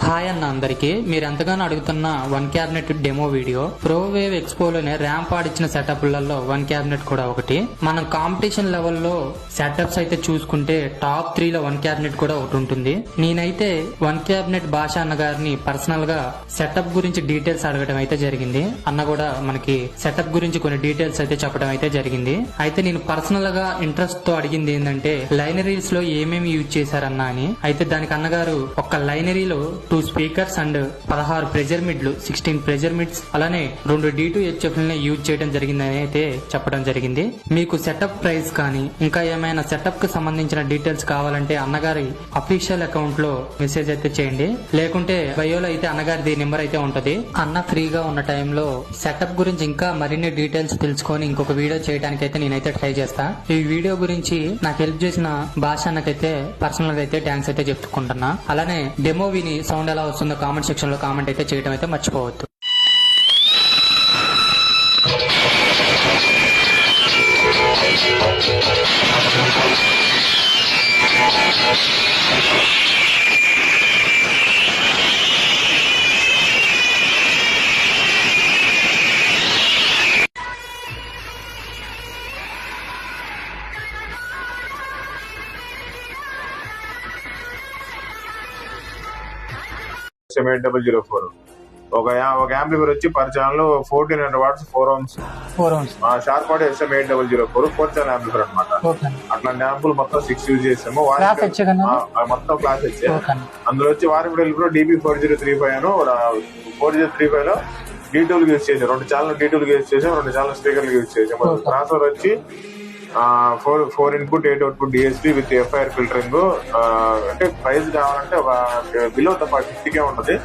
Hi అన్న అందరికి మీరు ఎంతగానో అడుగుతున్న one cabinet demo video Prowave ఎక్స్పోలోనే ర్యాంప్ ఆడిచ్చిన సెటప్లలో వన్ క్యాబినెట్ కూడా ఒకటి. మనం కాంపిటీషన్ లెవెల్లో సెటప్స్ అయితే చూసుకుంటే టాప్ 3 లో వన్ క్యాబినెట్ కూడా ఒకటి ఉంటుంది. నేనైతే వన్ క్యాబినెట్ భాష అన్న గారిని పర్సనల్ గా సెటప్ గురించి డీటెయిల్స్ అడగడం అయితే జరిగింది. అన్న కూడా మనకి సెటప్ గురించి కొన్ని డీటెయిల్స్ అయితే చెప్పడం అయితే జరిగింది. అయితే నేను పర్సనల్ గా ఇంట్రెస్ట్ తో అడిగింది ఏంటంటే లైనరీస్ లో ఏమేమి యూజ్ చేశారన్నా అని. అయితే దానికి అన్నగారు ఒక లైనరీలో 2 స్పీకర్స్ అండ్ 16 ప్రెజర్ మిడ్లు 16 ప్రెజర్ మిడ్స్ అలానే 2 D2HF యూజ్ చేయడం జరిగిందని అయితే చెప్పడం జరిగింది. మీకు సెటప్ ప్రైస్ కానీ ఇంకా ఏమైనా సెటప్ కి సంబంధించిన డీటెయిల్స్ కావాలంటే అన్నగారి అఫీషియల్ అకౌంట్ లో మెసేజ్ అయితే చేయండి, లేకుంటే బయోలో అయితే అన్నగారిది నెంబర్ అయితే ఉంటది. అన్న ఫ్రీగా ఉన్న టైంలో సెటప్ గురించి ఇంకా మరిన్ని డీటెయిల్స్ తెలుసుకొని ఇంకొక వీడియో చేయడానికి అయితే నేనైతే ట్రై చేస్తా. ఈ వీడియో గురించి నాకు హెల్ప్ చేసిన భాష అన్నకైతే పర్సనల్ గా అయితే థ్యాంక్స్ అయితే చెప్పుకుంటున్నా. అలానే డెమో విని సౌండ్ ఎలా వస్తుందో కామెంట్ సెక్షన్ లో కామెంట్ అయితే చేయడం అయితే మర్చిపోవద్దు. SM8004 ఒక యాంప్లిఫైర్ వచ్చి per channel 1400 watts 4 ohms sharp audio SM8004 4 channel amplifier అనమాట. అట్లాంటి యాంపులు మొత్తం 6 యూజ్ చేసాము. మొత్తం క్లాస్ వచ్చే అందులో వచ్చి వారికి DB4035 అను 4035 లో D2 యూజ్ చేసాం. 2 ఛానల్ D2 యూజ్ చేసాం, 2 ఛానల్ స్పీకర్లు యూజ్ చేసాం. ట్రాన్స్ఫర్ వచ్చి 4 input 8 output DSP with FIR filtering. అంటే ప్రైస్ కావాలంటే ఒక బిలో 50కే ఉంటది.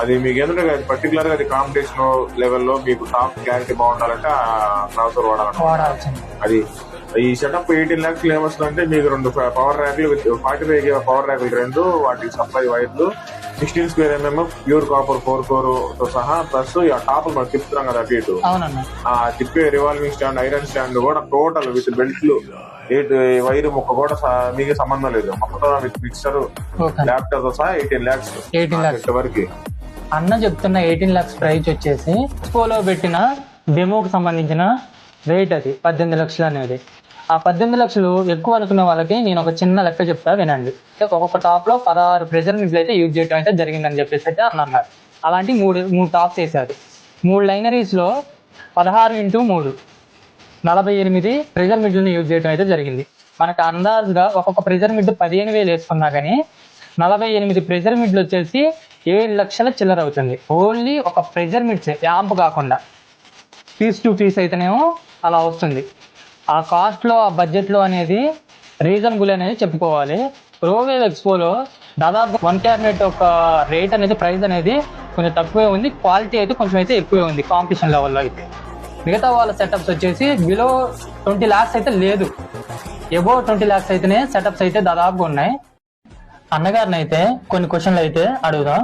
అది మీకు ఎందుకంటే పర్టికులర్ గా అది కాంపిటీషన్ లెవెల్లో మీకు టాప్ క్లారిటీ బాగుండాలంటే ట్రాన్స్ఫర్ వాడాలి. అది ఈ సెటప్ 18 lakhs ఏమొస్తుందంటే మీకు 2 పవర్ ర్యాక్లు విత్ 45 పవర్ ర్యాక్లు 2 వాటి సప్లై వైర్లు 16 square mm pure copper 4 core తో సహా ప్లస్ ఆ టాప్ మనం తిప్పుతున్నాం కదా అటు ఇటు ఆ తిప్పే రివాల్వింగ్ స్టాండ్ ఐరన్ స్టాండ్ కూడా టోటల్ విత్ బెల్ట్లు వైర్ ముక్క కూడా మీకు సంబంధం లేదు. మొత్తం విత్ మిక్సర్ ల్యాప్టాప్ తో సహా 18 lakhs వరకు అన్న చెప్తున్న 18 lakhs ప్రైస్ వచ్చేసి ఎక్స్పోలో పెట్టిన డెమోకి సంబంధించిన రేట్ అది 18 లక్షలు అనేది. ఆ 18 లక్షలు ఎక్కువ అనుకున్న వాళ్ళకి నేను ఒక చిన్న లెక్క చెప్తా వినండి. ఒక్కొక్క టాప్ లో 16 ప్రెజర్ మిడ్లు అయితే యూజ్ చేయడం అయితే జరిగిందని చెప్పేసి అయితే అన్నారు. అలాంటి మూడు టాప్స్ వేసారు. 3 లైనరీస్ లో 16x3 48 ప్రెజర్ మిడ్లను యూజ్ చేయడం అయితే జరిగింది. మనకు అందాజుగా ఒక్కొక్క ప్రెజర్ మిడ్ 15,000 వేసుకున్నా కానీ 48 ప్రెజర్ మిడ్లు వచ్చేసి 7 లక్షల చిల్లర అవుతుంది. ఓన్లీ ఒక ప్రెజర్ మిడ్స్ యాంప్ కాకుండా పీస్ టు పీస్ అయితేనేమో అలా వస్తుంది. ఆ కాస్ట్లో ఆ బడ్జెట్లో అనేది రీజనబుల్ అనేది చెప్పుకోవాలి. ప్రోవేవ్ ఎక్స్పోలో దాదాపు వన్ క్యాబినెట్ ఒక రేట్ అనేది ప్రైస్ అనేది కొంచెం తక్కువే ఉంది, క్వాలిటీ అయితే కొంచెం అయితే ఎక్కువే ఉంది కాంపిటీషన్ లెవెల్లో అయితే. మిగతా వాళ్ళ సెటప్స్ వచ్చేసి బిలో 20 lakhs అయితే లేదు, అబోవ్ 20 lakhs అయితేనే సెటప్స్ అయితే దాదాపుగా ఉన్నాయి. అన్నగారిని అయితే కొన్ని క్వశ్చన్లు అయితే అడుగుదాం.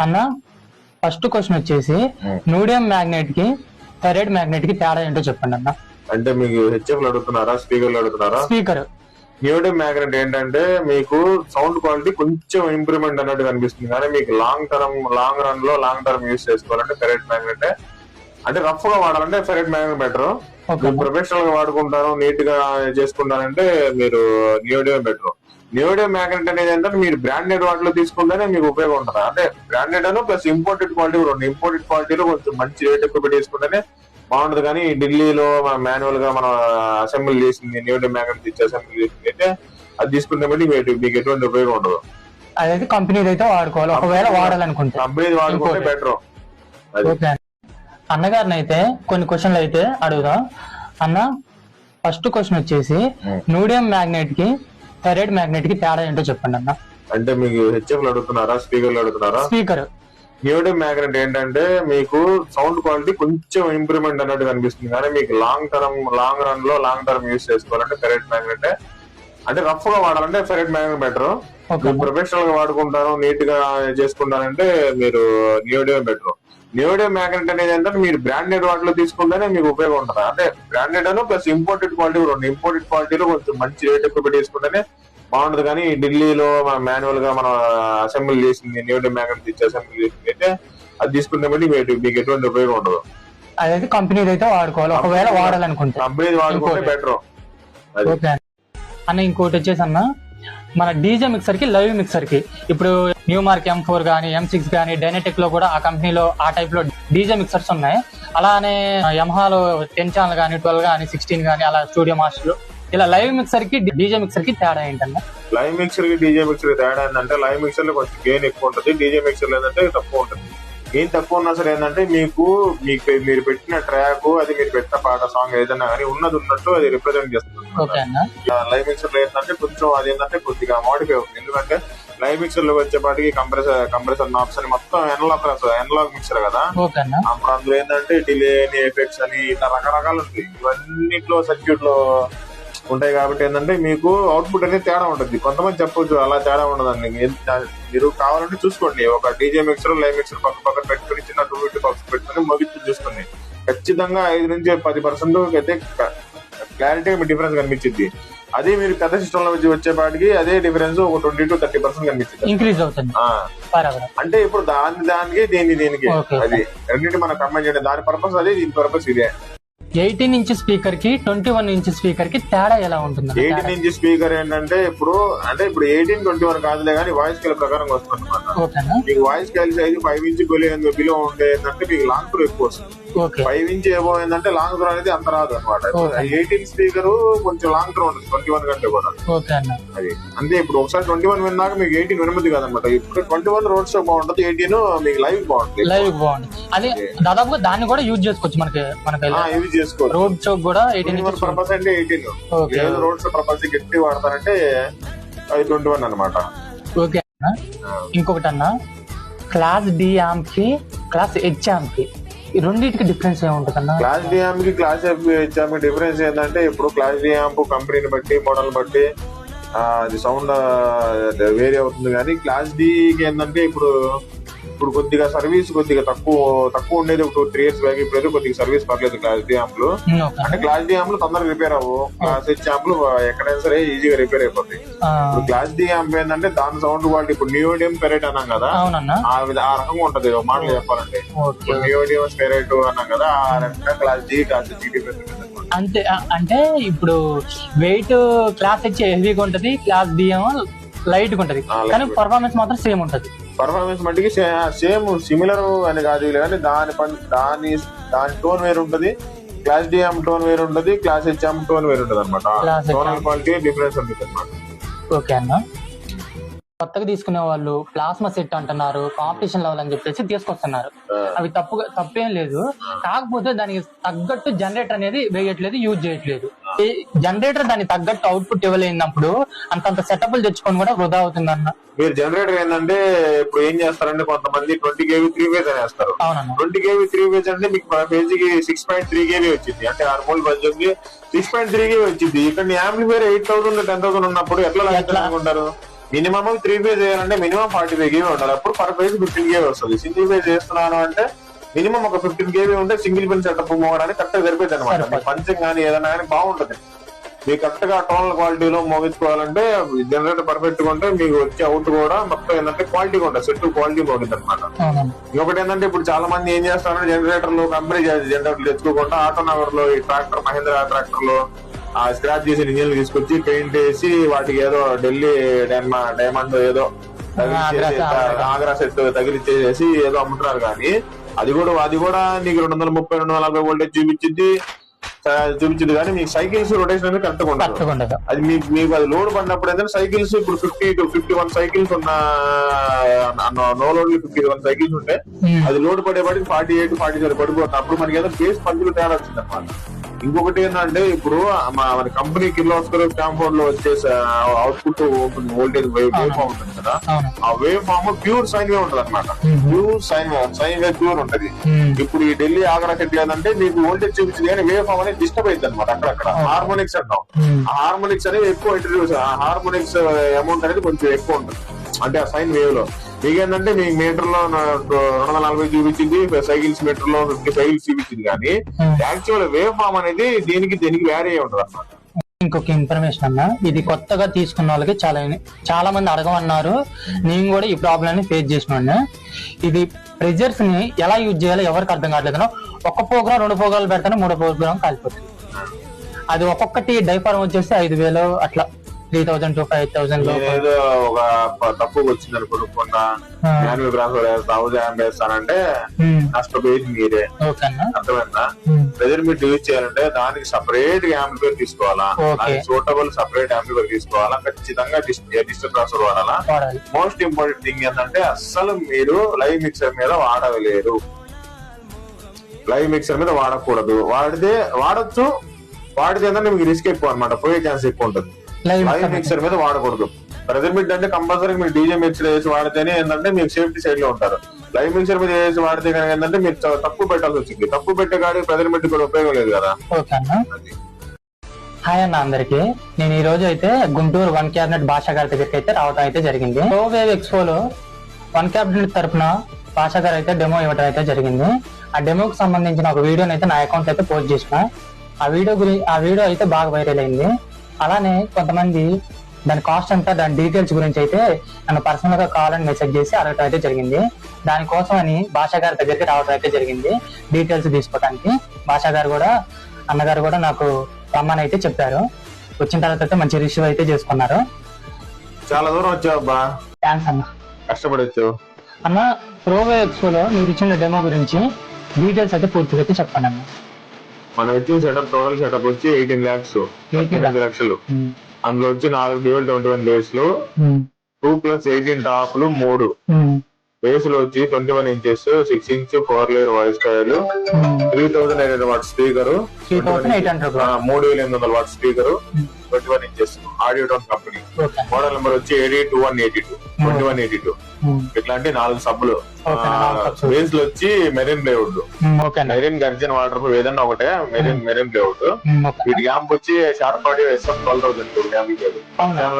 అన్న ఫస్ట్ క్వశ్చన్ వచ్చేసి మీడియం మ్యాగ్నెట్ కి ఫెరైడ్ మ్యాగ్నెట్ కి తేడా ఏంటో చెప్పండి అన్న. అంటే మీకు హెచ్ఎఫ్ అడుగుతున్నారా స్పీకర్లు అడుగుతున్నారా? స్పీకర్ న్యూడియం మ్యాగ్నెట్ ఏంటంటే మీకు సౌండ్ క్వాలిటీ కొంచెం ఇంప్రూవ్మెంట్ అన్నట్టు కనిపిస్తుంది, కానీ మీకు లాంగ్ రన్ లో యూస్ చేసుకోవాలంటే ఫెరైడ్ మ్యాగ్నెట్. అంటే రఫ్ గా వాడాలంటే ఫెరైడ్ మ్యాగ్నెట్ బెటర్. ప్రొఫెషనల్ గా వాడుకుంటారు నీట్ గా చేసుకుంటారంటే మీరు న్యూడియం బెటర్. న్యూడియం మ్యాగ్నెట్ అనేది ఏంటంటే మీరు బ్రాండెడ్ వాటిలో తీసుకుంటేనే మీకు ఉపయోగం ఉంటుంది. అంటే బ్రాండెడ్ అను ప్లస్ ఇంపోర్టెడ్ క్వాలిటీ కూడా ఇంపోర్టెడ్ క్వాలిటీలో కొంచెం మంచి రేట్ ఎక్కువ పెట్టి తీసుకుంటేనే బాగుంటది. కానీ ఢిల్లీలో మనం మాన్యువల్ గా మనం అసెంబ్లీ చేసింది న్యూడియం మ్యాగ్నెట్ ఇచ్చి అసెంబ్లీ చేసింది అయితే అది తీసుకుంటే బట్టి మీకు ఎటువంటి ఉపయోగం ఉండదు. అదైతే కంపెనీ అయితే వాడుకోవాలి, ఒకవేళ వాడాలనుకుంటే కంపెనీ వాడుకుంటే బెటర్. అన్నగారిని అయితే కొన్ని క్వశ్చన్లు అయితే అడుగుదాం. అన్న ఫస్ట్ క్వశ్చన్ వచ్చేసి మీడియం మ్యాగ్నెట్ కి ఫెరైడ్ మ్యాగ్నెట్ కి తేడా ఏంటో చెప్పండి అన్న. అంటే మీకు హెచ్ఎఫ్ అడుగుతున్నారా స్పీకర్లు అడుగుతున్నారా? స్పీకర్ న్యూడియం మ్యాగ్నెట్ ఏంటంటే మీకు సౌండ్ క్వాలిటీ కొంచెం ఇంప్రూవ్మెంట్ అన్నట్టు కనిపిస్తుంది, కానీ మీకు లాంగ్ రన్ యూస్ చేసుకోవాలంటే ఫెరైడ్ మ్యాగ్నెట్. అంటే రఫ్ గా వాడాలంటే ఫెరైడ్ మ్యాగ్నెట్ బెటర్. ప్రొఫెషనల్ గా వాడుకుంటారు నీట్ గా చేసుకుంటారంటే మీరు న్యూడియం బెటర్. న్యూడియం మ్యాగ్నెట్ అనేది ఏంటంటే మీరు బ్రాండెడ్ వాటిలో తీసుకుంటేనే మీకు ఉపయోగం ఉంటుంది. అంటే బ్రాండెడ్ అను ప్లస్ ఇంపోర్టెడ్ క్వాలిటీ కూడా ఇంపోర్టెడ్ క్వాలిటీలో కొంచెం మంచి రేట్ ఎక్కువ పెట్టి తీసుకుంటేనే బాగుంటది. కానీ ఢిల్లీలో మనం మాన్యువల్ గా మనం అసెంబ్లీ చేసింది న్యూడీ మ్యాగ్నెట్ ఇచ్చి అసెంబ్లీ చేసింది అయితే అది తీసుకుంటే బట్టి మీకు ఎటువంటి ఉపయోగం ఉండదు. అదైతే కంపెనీ అయితే వాడుకోవాలి, ఒకవేళ వాడాలనుకుంటే కంపెనీ వాడుకుంటే బెటర్. అన్న ఇంకోటి వచ్చేసి అన్న, మన డీజే మిక్సర్ కి లైవ్ మిక్సర్ కి ఇప్పుడు న్యూ మార్క్ M4 గానీ M6 గానీ డైనటెక్ లో కూడా ఆ కంపెనీలో ఆ టైప్ లో డీజే మిక్సర్స్ ఉన్నాయి. అలానే యమహాలో 10 ఛానల్ గానీ 12 గానీ 16 గానీ అలా స్టూడియో మాస్టర్లు ఇలా లైవ్ మిక్సర్ కి డీజే మిక్సర్ కి తేడా ఏంటన్నా? లైవ్ మిక్సర్ కి డీజే మిక్సర్ కి తేడా ఏంటంటే లైవ్ మిక్సర్ లో కొంచెం గెయిన్ ఎక్కువ ఉంటుంది, డీజే మిక్సర్ లో ఏంటంటే తక్కువ ఉంటుంది. గెయిన్ తక్కువ ఉన్నా సరే ఏంటంటే మీరు పెట్టిన ట్రాక్ అది మీరు పెట్టిన పాట సాంగ్ ఏదైనా కానీ ఉన్నది ఉన్నట్టు అది రిప్రజెంట్ చేస్తుంది. లైవ్ మిక్సర్ లో ఏంటంటే కొంచెం అది ఏంటంటే కొద్దిగా మోడిఫై అవుతుంది. ఎందుకంటే లైవ్ మిక్సర్ లో వచ్చేపాటికి కంప్రెసర్ నాబ్స్ అని మొత్తం ఎనలాగ్ మిక్సర్ కదా, అప్పుడు అందులో ఏంటంటే డిలే అని ఎఫెక్ట్స్ అని ఇట్లా రకరకాలు ఉంటాయి. ఇవన్నిట్లో సర్క్యూట్ లో ఉంటాయి కాబట్టి ఏంటంటే మీకు అవుట్పుట్ అనేది తేడా ఉంటుంది. కొంతమంది చెప్పొచ్చు అలా తేడా ఉండదండి, మీరు కావాలంటే చూసుకోండి. ఒక డీజే మిక్సర్ లైవ్ మిక్సర్ పక్క పెట్టుకుని చిన్న 2 బాక్స్ పెట్టుకుని మొగిచ్చి చూసుకోండి. ఖచ్చితంగా 5 నుంచి 10% అయితే క్లారిటీ మీ డిఫరెన్స్ కనిపించింది. అదే మీరు పెద్ద సిస్టమ్ లో వచ్చేపాటికి అదే డిఫరెన్స్ ఒక 20 to 30% కనిపించింది, ఇంక్రీజ్ అవుతుంది. అంటే ఇప్పుడు దానికి దీనికి అది రెండింటి మనం కంబైన్ చేయడం, దాని పర్పస్ అదే, దీని పర్పస్ ఇదే. 18 ఇంచ్ స్పీకర్ కి 21 ఇంచ్ స్పీకర్ కి తేడా ఎలా ఉంటుంది? 18 ఇంచ్ స్పీకర్ ఏంటంటే ఇప్పుడు 18, 21 కాదులే కానీ వాయిస్ స్కేల్ ప్రకారం వస్తుంది అనమాట. మీకు voice scale size 5 inch below ఉండే ఏంటంటే మీకు లాంగ్ త్రూ ఎక్కువ వస్తుంది. 5 ఇంచ్ ఏమో ఏంటంటే లాంగ్ త్రో అనేది అంత రాదు అనమాట. 18 స్పీకర్ కొంచెం లాంగ్ త్రో ఉంటుంది 21 కంటే కూడా. అది అంతే. ఇప్పుడు ఒకసారి 21 విన్నాక మీకు 18 వినబుద్ది కాదనమాట. ఇప్పుడు 21 రోడ్ షో బాగుంటుంది, 18 మీకు లైవ్ బాగుంటుంది. అదే దాదాపుగా దాన్ని కూడా యూజ్ చేసుకోవచ్చు, మనకి యూజ్ చేసుకోవచ్చు. రోడ్ షో కూడా 18 పర్పస్ అంటే 18, రోడ్ షో పర్పస్ గట్టి వాడతారంటే అది 21 అనమాట. ఓకే అన్న, ఇంకొకటి అన్న, క్లాస్ డి యాంప్ కి క్లాస్ హెచ్ యాంప్ కి ఈ రెండింటికి డిఫరెన్స్ ఏముంటుంది అన్న? క్లాస్ డి యాంప్ కి క్లాస్ హెచ్ యాంప్ డిఫరెన్స్ ఏంటంటే ఇప్పుడు క్లాస్ డి యాంప్ కంపెనీని బట్టి మోడల్ బట్టి అది సౌండ్ వేరే అవుతుంది. కానీ క్లాస్ డికి ఏంటంటే ఇప్పుడు కొద్దిగా సర్వీస్ కొద్దిగా తక్కువ ఉండేది ఒక 2-3 years బ్యాక్. ఇప్పుడు కొద్దిగా సర్వీస్ పర్లేదు క్లాస్ డి యాంప్లు. అంటే క్లాస్ డి యాంప్లు తొందరగా రిపేర్ అవ్వవు, క్లాస్ హెచ్ యాంప్లు ఎక్కడైనా సరే ఈజీగా రిపేర్ అయిపోతాయి. ఇప్పుడు క్లాస్ డి యాంప్ ఏంటంటే దాని సౌండ్ క్వాలిటీ ఇప్పుడు నియోడియం స్పెరైట్ అన్నాం కదా, ఆ రకంగా ఉంటది మాటలు చెప్పాలంటే. నియోడియం స్పెరైట్ అన్నాం కదా, ఆ రకంగా class D class H difference అంతే. అంటే ఇప్పుడు వెయిట్ క్లాస్ హెచ్ హెవీగా ఉంటది, క్లాస్ డి ఏమో లైట్ గా ఉంటది, కానీ పర్ఫార్మెన్స్ మాత్రం సేమ్ ఉంటది. పర్ఫార్మెన్స్ మట్టికి సేమ్ సిమిలర్ అని కాదు కానీ దాని టోన్ వేరు ఉంటది. క్లాస్ డి యాంప్ టోన్ వేరు ఉంటది, క్లాస్ హెచ్ యాంప్ టోన్ వేరు ఉంటది అనమాట. టోనల్ క్వాలిటీ డిఫరెన్స్ ఉంటుంది అనమాట. ఓకే అన్న, కొత్తగా తీసుకునే వాళ్ళు ప్లాస్మా సెట్ అంటున్నారు, కాంపిటీషన్ లెవెల్ అని చెప్పేసి తీసుకొస్తున్నారు. అవి తప్పేం లేదు, కాకపోతే దానికి తగ్గట్టు జనరేటర్ అనేది వేయట్లేదు, యూజ్ చేయట్లేదు. ఈ జనరేటర్ దానికి తగ్గట్టు అవుట్పుట్ ఇవ్వలేనప్పుడు అంతంత సెటప్లు తెచ్చుకొని కూడా వృధా అవుతుంది అన్న. మీరు జనరేటర్ ఏంటంటే ఇప్పుడు ఏం చేస్తారంటే కొంతమంది 20 kV 3 phase అని వేస్తారు. 20 kV 3 phase అంటే మీకు ఫేజ్ కి 6.3 kV వచ్చింది, అంటే 6 volt బడ్జెట్ 6.3 kV వచ్చింది. ఇక్కడ యాంప్లిఫైర్ 8,000 10,000 ఉన్నప్పుడు ఎట్లా అనుకుంటారు? మినిమం 3 phase చేయాలంటే మినిమం 45 kV ఉండాలి, అప్పుడు పర్ ఫేజ్ 15 kV వస్తుంది. సింగిల్ ఫేజ్ చేస్తున్నాను అంటే మినిమం ఒక 15 kV ఉంటే సింగిల్ పిన్ సెటప్ మోగడానికి కరెక్ట్ గా సరిపోతుంది అనమాట. పంచింగ్ కానీ ఏదైనా కానీ బాగుంటది. మీకు కరెక్ట్ గా టోనల్ క్వాలిటీలో మోగించుకోవాలంటే జనరేటర్ పర్ఫెక్ట్ గా ఉంటే మీకు వచ్చే అవుట్ కూడా మొత్తం ఏంటంటే క్వాలిటీగా ఉంటుంది, సెట్ క్వాలిటీ బాగుంటుంది అనమాట. ఇంకొకటి ఏంటంటే ఇప్పుడు చాలా మంది ఏం చేస్తారంటే జనరేటర్లు కంపెనీ జనరేటర్లు తెచ్చుకోకుండా ఆటో నగర్ లో ఈ ట్రాక్టర్ మహేంద్ర ట్రాక్టర్ లో ఆ స్క్రాచ్ చేసిన ఇంజిన్లు తీసుకొచ్చి పెయింట్ వేసి వాటికి ఏదో ఢిల్లీ డైమండ్ ఏదో ఆగ్రా సెట్ తగిలిచ్చేసి ఏదో అమ్ముతున్నారు. కానీ అది కూడా నీకు 230-240 వోల్టేజ్ చూపించింది కానీ మీకు సైకిల్స్ రొటేషన్ అనేది కరెక్ట్గా ఉండదు. అది మీకు అది లోడ్ పడినప్పుడు ఏంటంటే సైకిల్స్ ఇప్పుడు 50 to 51 సైకిల్స్ ఉన్న నో లోడ్ 51 సైకిల్స్ ఉంటే అది లోడ్ పడేపాటికి 48-47 పడిపోతుంది. అప్పుడు మనకి ఏదో బేస్ పంచులు తేడా వచ్చింది అనమాట. ఇంకొకటి ఏంటంటే ఇప్పుడు మన కంపెనీ కిర్లోస్కర్ స్టాంఫోర్డ్ లో వచ్చే అవుట్పుట్ ఉంటుంది, వోల్టేజ్ వేవ్ ఫామ్ ఉంటుంది కదా, ఆ wave form pure sine wave ఉంటుంది అనమాట. ప్యూర్ సైన్ వేవ్ ప్యూర్ ఉంటది. ఇప్పుడు ఈ ఢిల్లీ ఆగ్రా సెట్ ఏంటంటే మీకు వోల్టేజ్ చూపించింది కానీ వేవ్ ఫామ్ అనేది డిస్టర్బ్ అవుతుంది అనమాట. అక్కడక్కడ హార్మోనిక్స్ అంటాం, ఆ హార్మోనిక్స్ అనేవి ఎక్కువ ఇంట్రడ్యూస్, ఆ హార్మోనిక్స్ అమౌంట్ అనేది కొంచెం ఎక్కువ ఉంటుంది అంటే ఆ సైన్ వేవ్ లో. మీకేంటంటే మీ మీటర్ లో 240 చూపించింది, సైకిల్స్ మీటర్ లో 50 సైకిల్స్ చూపించింది, కానీ యాక్చువల్ వేవ్ ఫామ్ అనేది దీనికి వ్యారీ అయి ఉంటుంది అన్నమాట. ఇంకొక ఇన్ఫర్మేషన్ అన్న, ఇది కొత్తగా తీసుకున్న వాళ్ళకి చాలా మంది అడగమన్నారు. నేను కూడా ఈ ప్రాబ్లమ్ ని ఫేస్ చేసిన. ఇది ప్రెజర్స్ ని ఎలా యూజ్ చేయాలో ఎవరికి అర్థం కావట్లేదు. ఒక ప్రోగ్రామ్ 2 ప్రోగ్రాలు పెడతాను, 3 ప్రోగ్రామ్ కాలిపోతుంది. అది ఒక్కొక్కటి డైఫార్మ్ వచ్చేసి 5,000 అట్లా 3,000 to 5,000 లో. ఏదో ఒక తక్కువ వచ్చిందని కొనుక్కున్నా మాన్యువల్ ట్రాన్స్ఫర్ 1000 amp వేస్తానంటే నష్టపోయేది మీరే. అర్థమైందా? ప్రెజర్ మీట్ యూజ్ చేయాలంటే దానికి సపరేట్ యాంప్లిఫైర్ తీసుకోవాలా, సూటబుల్ సపరేట్ యాంప్లిఫైర్ తీసుకోవాలా, ఖచ్చితంగా డిజిటల్ ట్రాన్స్ఫర్ వాడాలా. మోస్ట్ ఇంపార్టెంట్ థింగ్ ఏంటంటే అస్సలు మీరు లైవ్ మిక్సర్ మీద వాడలేరు. లైవ్ మిక్సర్ మీద వాడకూడదు. వాడచ్చు, వాడితే ఏంటంటే మీకు రిస్క్ ఎక్కువ అనమాట, పోయే ఛాన్స్ ఎక్కువ ఉంటుంది. లైవ్ మిక్సర్ మీద వాడకూడదు. ప్రెజర్ మీట్ అంటే కంపల్సరీ మీరు డీజే మిక్సర్ వేసి వాడితేనే ఏంటంటే మీకు సేఫ్టీ సైడ్ లో ఉంటారు. లైవ్ మిక్సర్ మీద వేసి వాడితే కనుక ఏంటంటే మీరు తక్కువ పెట్టాల్సి వచ్చింది. తక్కువ పెట్టే కాడికి ప్రెజర్ మీట్ కూడా ఉపయోగం లేదు కదా. హాయ్ అన్న అందరికి. నేను ఈ రోజు అయితే గుంటూరు 1 క్యాబినెట్ భాషా గారి దగ్గరికి అయితే రావడం అయితే జరిగింది. వేవ్ ఎక్స్పోలో 1 క్యాబినెట్ తరఫున భాషా గారు అయితే డెమో ఇవ్వడం అయితే జరిగింది. ఆ డెమోకి సంబంధించిన ఒక వీడియోని అయితే నా అకౌంట్ అయితే పోస్ట్ చేసిన. ఆ వీడియో అయితే బాగా వైరల్ అయింది. అలానే కొంతమంది దాని కాస్ట్ అంతా, దాని డీటెయిల్స్ గురించి అయితే నన్ను పర్సనల్ గా కావాలని మెసేజ్ చేసి అడగటం అయితే జరిగింది. దానికోసం అని భాషా గారి దగ్గరికి రావడం అయితే జరిగింది డీటెయిల్స్ తీసుకోవడానికి. భాషా గారు కూడా, అన్నగారు కూడా నాకు రమ్మని అయితే చెప్పారు. వచ్చిన తర్వాత అయితే మంచి రిసీవ్ అయితే చేసుకున్నారు. చాలా దూరం వచ్చావబ్బా. థ్యాంక్స్ అన్న, కష్టపడి వచ్చావు అన్న. ప్రోవే ఎక్స్పోలో మీరు ఇచ్చిన డెమో గురించి డీటెయిల్స్ అయితే పూర్తిగా అయితే చెప్పండి అన్న. మనం వచ్చిన సెటప్, టోటల్ సెటప్ వచ్చి 18 lakhs, 18 లక్షలు. అందులో వచ్చి 4 dual 21 బేస్లు, 2+18 టాప్లు 3 బేస్లు వచ్చి 21 inches, 6 inch 4-layer వాయిస్ కాయలు, 3,800 watt speaker, 3,800 watt speaker, 21 inches audio tone company. Model number వచ్చి 2182, 2182. ఇట్లాంటి 4 సబ్బులు. బేస్ వచ్చి marine plywood, marine gurjan waterproof ఏదన్నా ఒకటే, మెరీన్ ప్లేవుడ్. వీటి యాంప్ వచ్చి షార్ప్ ఆడియో SF 12,000 యాంప్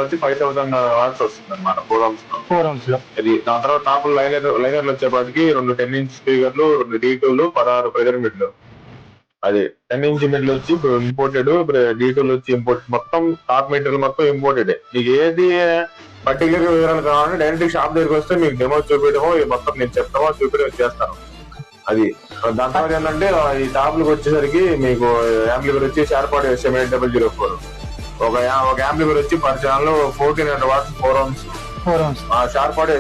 వచ్చి 5,000 వాట్స్ వస్తుంది అనమాట 4 ohms లో. ఇది దాని తర్వాత టాప్ లైనర్లు వచ్చేపాటికి 2 10 inch స్పీకర్లు, 2 D2లు, 16 ప్రెజర్ మీటర్లు. అది 10 inch మీటర్లు వచ్చి ఇంపోర్టెడ్, D2లు వచ్చి ఇంపోర్టెడ్. మొత్తం టాప్ మీటర్లు మొత్తం ఇంపోర్టెడ్. మీకు ఏది పర్టికులర్ వివరాలు కావాలంటే డైరెక్ట్ షాప్ దగ్గరికి వస్తే మీకు డెమో చూపించడమో మొత్తం నేను చెప్తామో చూపించడం చేస్తాను. అది దాని తర్వాత ఏంటంటే ఈ టాప్లకు వచ్చేసరికి మీకు యాంప్లిఫైర్ వచ్చి షార్ప్ ఆడియో SM 8004. ఒక యాంప్లిఫైర్ వచ్చి per channel 1,400 watts 4 ohms. Sharp audio